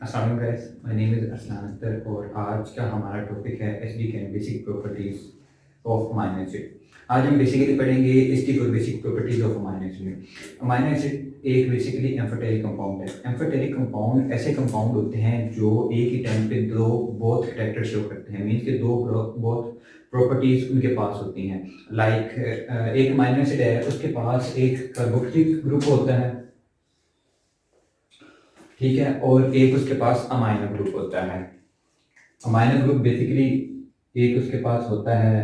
अस्सलाम guys, my name is Arsalan Akhtar और आज का हमारा टॉपिक है SDK and basic properties of amino acid. आज हम बेसिकली पढ़ेंगे एसडीके और basic properties of amino acid में। अमीनो एसिड एक बेसिकली एम्फोटेरिक कंपाउंड है। एम्फोटेरिक कंपाउंड ऐसे कंपाउंड होते हैं जो एक ही टाइम पे दो बहुत कैरेक्टर शो करते हैं, मीन्स के दो बहुत प्रॉपर्टीज उनके पास होती हैं। लाइक एक अमीनो एसिड है, उसके पास एक कार्बोक्सिलिक ग्रुप होता है, ठीक है, और एक उसके पास अमाइनो ग्रुप होता है। अमाइनो ग्रुप बेसिकली एक उसके पास होता है,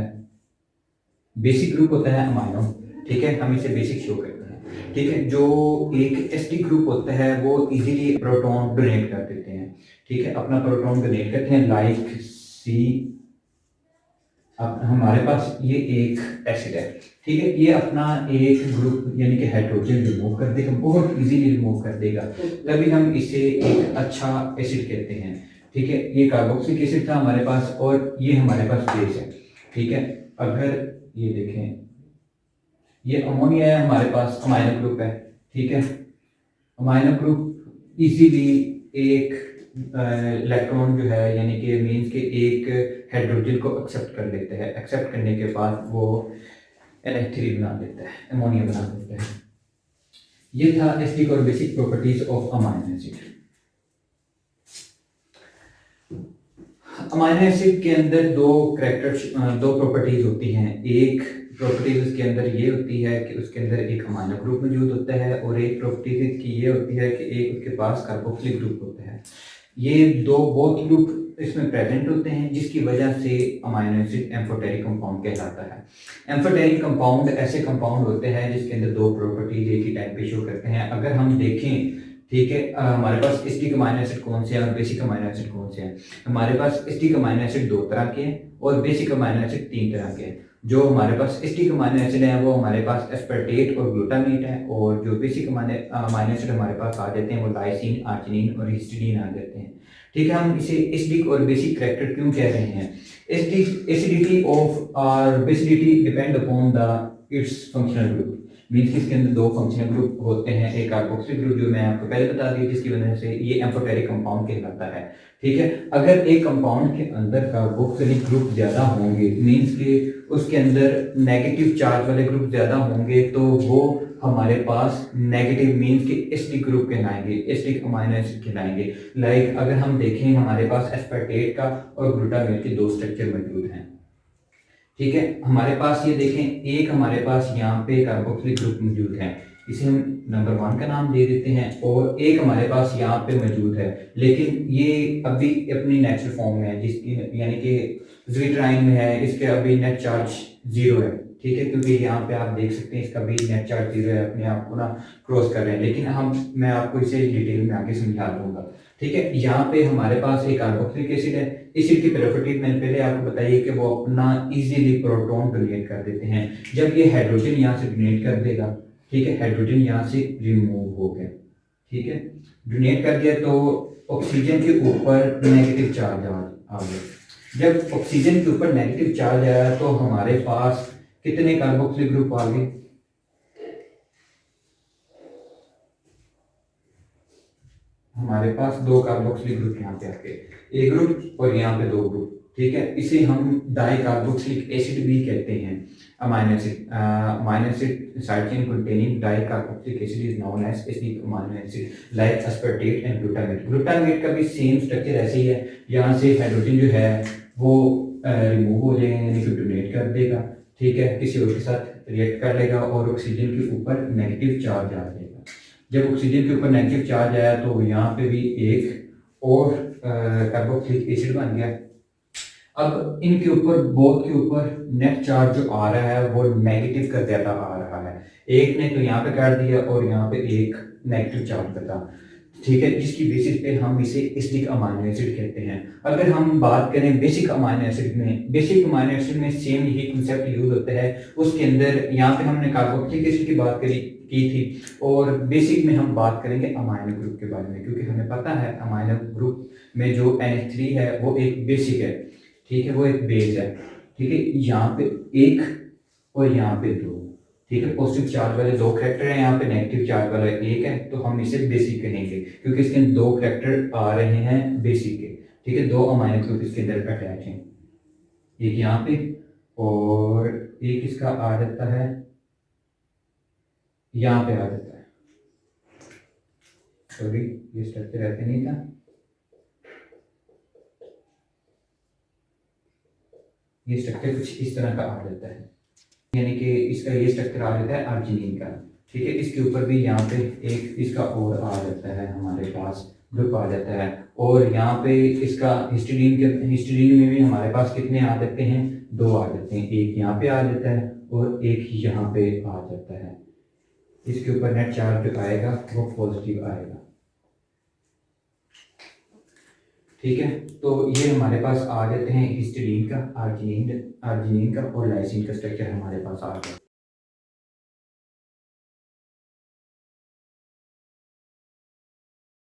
बेसिक ग्रुप होता है अमाइनो, ठीक है, हम इसे बेसिक शो करते हैं, ठीक है। जो एक एसडी ग्रुप होता है वो इजीली प्रोटॉन डोनेट कर देते हैं, ठीक है, अपना प्रोटॉन डोनेट करते हैं। लाइक सी, अब हमारे पास ये एक एसिड है, ठीक है, ये अपना एक ग्रुप यानी कि हाइड्रोजन रिमूव कर देगा, बहुत इजीली रिमूव कर देगा, तभी हम इसे एक अच्छा एसिड कहते हैं, ठीक है। ये कार्बोक्सिलिक एसिड था हमारे पास और ये हमारे पास बेस है, ठीक है। अगर ये देखें, ये अमोनिया है, हमारे पास अमाइनो ग्रुप है, ठीक है। अमाइनो ग्रुप इजीली एक इलेक्ट्रॉन जो है यानी कि मीन्स के एक हाइड्रोजन को एक्सेप्ट कर लेते हैं, एक्सेप्ट करने के बाद वो NH3 बना देता है, अमोनिया बना देता है। ये था एसिडिक और basic properties of amino acid. Amino acid के अंदर दो प्रॉपर्टीज होती हैं। एक प्रॉपर्टीज उसके अंदर ये होती है कि उसके अंदर एक अमाइनो ग्रुप मौजूद होता है और एक प्रॉपर्टीज इसकी ये होती है कि एक उसके पास कार्बोक्सिलिक ग्रुप होता है। ये दो बोथ ग्रुप इसमें प्रेजेंट होते हैं, जिसकी वजह से अमाइनो एसिड एम्फोटेरिक कंपाउंड कहलाता है। एम्फोटेरिक कंपाउंड ऐसे कंपाउंड होते हैं जिसके अंदर दो प्रॉपर्टीज एक ही टाइम पे शो करते हैं। अगर हम देखें, ठीक है, हमारे पास एसिडिक अमाइनो एसिड कौन से हैं और बेसिक अमाइनो एसिड कौन से हैं। हमारे पास एसिडिक अमाइनो एसिड दो तरह के हैं और बेसिक अमाइनो एसिड तीन तरह के हैं। जो हमारे पास एसिडिक अमाइनो एसिड है वो हमारे पास एस्पार्टेट और ग्लूटामेट है, और जो बेसिक अमाइनो एसिड हमारे पास आ जाते हैं वो लाइसिन, आर्जिनिन और हिस्टिडीन आ जाते हैं, ठीक है। हम इसे एसिडिक और बेसिक कैरेक्टर क्यों कह रहे हैं? एसिडिटी ऑफ और basicity depend upon the it's functional group, means इसके अंदर दो फंक्शनल ग्रुप होते हैं। एक कार्बोक्सिलिक ग्रुप जो मैं आपको पहले बता दी, जिसकी वजह से ये एम्फोटेरिक कंपाउंड कहलाता है, ठीक है। अगर एक कंपाउंड के अंदर कार्बोक्सिलिक ग्रुप ज्यादा होंगे, मीन्स के उसके अंदर नेगेटिव चार्ज वाले ग्रुप ज्यादा होंगे, तो वो हमारे पास नेगेटिव मीन्स के एसिडिक ग्रुप कहलाएंगे, एसिडिक अमाइनो एसिड कहलाएंगे। लाइक अगर हम देखें, हमारे पास एस्पार्टेट का और ग्लूटामेट के दो स्ट्रक्चर मौजूद हैं, ठीक है। हमारे पास ये देखें, एक हमारे पास यहाँ पे कार्बोक्सिलिक ग्रुप मौजूद है, इसे हम नंबर 1 का नाम दे देते हैं, और एक हमारे पास यहाँ पे मौजूद है, लेकिन ये अभी अपनी नेचुरल फॉर्म में है, जिसकी यानी कि ज़्विट्राइन में है, इसके अभी नेट चार्ज 0 है, ठीक है, क्योंकि यहाँ पे आप देख सकते हैं इसका भी नेट चार्ज 0 है, अपने आप को ना क्रॉस कर रहे हैं, लेकिन मैं आपको इसे डिटेल में आगे समझा दूंगा, ठीक है। यहाँ पे हमारे पास एक कार्बोक्सिलिक एसिड है। एसिड की प्रॉपर्टी मैंने पहले आपको बताई कि वो अपना इजीली प्रोटॉन डोनेट कर देते हैं। जब ये हाइड्रोजन यहाँ से डोनेट कर देगा, ठीक है, हाइड्रोजन यहाँ से रिमूव हो गया, ठीक है, डोनेट कर दिया तो ऑक्सीजन के ऊपर नेगेटिव चार्ज आ गया। जब ऑक्सीजन के ऊपर नेगेटिव चार्ज आया तो हमारे पास कितने कार्बोक्सिलिक ग्रुप आ गए? हमारे पास दो कार्बोक्सिलिक ग्रुप यहाँ पे आ गए, एक ग्रुप और यहाँ पे दो ग्रुप, ठीक है। इसे हम डाई कार्बोक्सिलिक एसिड भी कहते हैं। Amino acid side chain containing dicarboxylic acid is known as acidic amino acid like aspartate and glutamate. Glutamate का भी सेम स्ट्रक्चर ऐसे ही है, यहाँ से हाइड्रोजन जो है वो रिमूव हो जाएगा यानी कि डोनेट कर देगा, ठीक है, किसी और के साथ रिएक्ट कर लेगा और ऑक्सीजन के ऊपर नेगेटिव चार्ज आ जाएगा। जब ऑक्सीजन के ऊपर नेगेटिव चार्ज आया तो यहाँ पे भी एक और कार्बोक्सिलिक एसिड बन गया। अब इनके ऊपर बोथ के ऊपर नेट चार्ज जो आ रहा है वो नेगेटिव का ज्यादा आ रहा है। एक ने तो यहाँ पे कर दिया और यहाँ पे एक नेगेटिव चार्ज का था, ठीक है, जिसकी बेसिस पे हम इसे एसिडिक अमाइनो एसिड कहते हैं। अगर हम बात करें बेसिक अमाइनो एसिड में, बेसिक अमाइनो एसिड में सेम यही कंसेप्ट यूज होता है। उसके अंदर यहाँ पे हमने कार्बोक्सिलिक एसिड की बात की थी, और बेसिक में हम बात करेंगे अमाइनो ग्रुप के बारे में, क्योंकि हमें पता है अमाइनो ग्रुप में जो NH3 है वो एक बेसिक है, ठीक है, वो एक बेस है, ठीक है। यहाँ पे एक और यहाँ पे दो, ठीक है। पॉजिटिव चार्ज वाले दो करैक्टर हैं यहाँ पे, नेगेटिव चार्ज वाला एक है, तो हम इसे बेसिक कहेंगे क्योंकि इसके अंदर दो करैक्टर आ रहे हैं बेसिक के। ठीक है, दो अमाइनो ग्रुप इसके अंदर अटैच हैं, एक यहाँ पे और एक इसका आ जाता है यहाँ पे आ जाता है। सॉरी, ये स्ट्रक्चर ऐसे नहीं था, ये स्ट्रक्चर कुछ इस तरह का आ जाता है, यानी कि इसका ये स्ट्रक्चर आ जाता है अर्जिनिन का। ठीक है, इसके ऊपर भी यहाँ पे एक इसका और आ जाता है, हमारे पास ग्रुप आ जाता है। और यहाँ पे इसका हिस्टीडीन में भी हमारे पास कितने आ जाते हैं, दो आ जाते हैं, एक यहाँ पे आ जाता है और एक यहाँ पे आ जाता है। इसके ऊपर नेट चार्ज जो आएगा वो पॉजिटिव आएगा। ठीक है, तो ये हमारे पास आ जाते हैं हिस्टीडीन का, अर्जिनिन का और लाइसिन का स्ट्रक्चर हमारे पास आ गया।